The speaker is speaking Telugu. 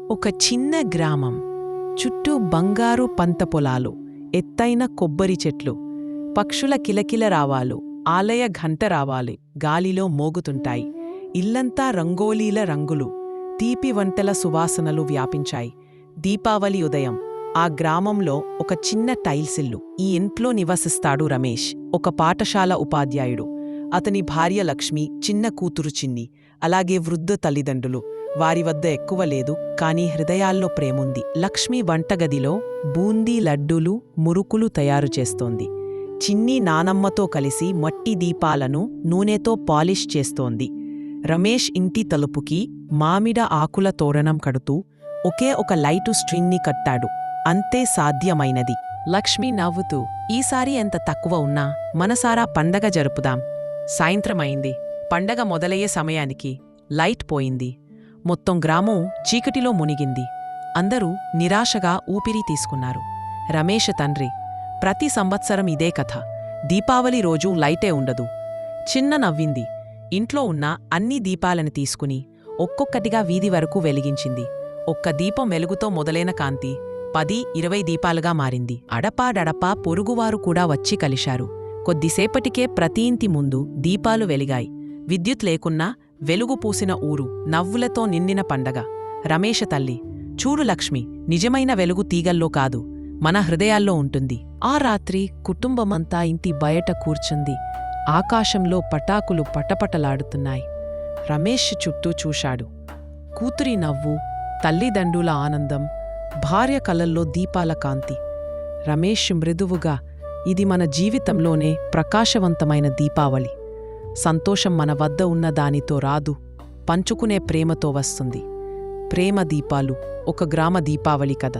ఒక చిన్న గ్రామం. చుట్టూ బంగారు పంత పొలాలు, ఎత్తైన కొబ్బరి చెట్లు, పక్షుల కిలకిల రావాలు, ఆలయ ఘంట రావాలి గాలిలో మోగుతుంటాయి. ఇల్లంతా రంగోలీల రంగులు, తీపి వంటల సువాసనలు వ్యాపించాయి. దీపావళి ఉదయం ఆ గ్రామంలో ఒక చిన్న టైల్సిల్లు. ఈ ఇంట్లో నివసిస్తాడు రమేష్, ఒక పాఠశాల ఉపాధ్యాయుడు. అతని భార్య లక్ష్మి, చిన్న కూతురు చిన్ని, అలాగే వృద్ధ తల్లిదండ్రులు. వారి వద్ద ఎక్కువ లేదు, కానీ హృదయాల్లో ప్రేముంది. లక్ష్మి వంటగదిలో బూందీ లడ్డూలు, మురుకులు తయారు చేస్తోంది. చిన్ని నానమ్మతో కలిసి మట్టి దీపాలను నూనెతో పాలిష్ చేస్తోంది. రమేష్ ఇంటి తలుపుకి మామిడ ఆకుల తోరణం కడుతూ ఒకే ఒక లైటు స్ట్రింగ్ని కట్టాడు. అంతే సాధ్యమైనది. లక్ష్మి నవ్వుతూ, ఈసారి ఎంత తక్కువ ఉన్నా మనసారా పండగ జరుపుదాం. సాయంత్రమైంది. పండగ మొదలయ్యే సమయానికి లైట్ పోయింది. మొత్తం గ్రామం చీకటిలో మునిగింది. అందరూ నిరాశగా ఊపిరి తీసుకున్నారు. రమేష్ తండ్రి, ప్రతి సంవత్సరం ఇదే కథ. దీపావళి రోజు లైటే ఉండదు. చిన్న నవ్వింది. ఇంట్లో ఉన్న అన్ని దీపాలను తీసుకుని ఒక్కొక్కటిగా వీధి వరకు వెలిగించింది. ఒక్క దీపం వెలుగుతో మొదలైన కాంతి 10-20 దీపాలుగా మారింది. అడపాడడపా పొరుగువారు కూడా వచ్చి కలిశారు. కొద్దిసేపటికే ప్రతి ఇంటి ముందు దీపాలు వెలిగాయి. విద్యుత్ లేకున్నా వెలుగు పూసిన ఊరు, నవ్వులతో నిండిన పండగ. రమేష తల్లి, చూడు లక్ష్మి, నిజమైన వెలుగు తీగల్లో కాదు, మన హృదయాల్లో ఉంటుంది. ఆ రాత్రి కుటుంబమంతా ఇంటి బయట కూర్చుంది. ఆకాశంలో పటాకులు పటపటలాడుతున్నాయి. రమేష్ చుట్టూ చూశాడు. కూతురి నవ్వు, తల్లిదండ్రుల ఆనందం, భార్య కళ్ళల్లో దీపాల కాంతి. రమేష్ మృదువుగా, ఇది మన జీవితంలోనే ప్రకాశవంతమైన దీపావళి. సంతోషం మన వద్ద ఉన్న దానితో రాదు, పంచుకునే ప్రేమతో వస్తుంది. ప్రేమ దీపాలు, ఒక గ్రామ దీపావళి కథ.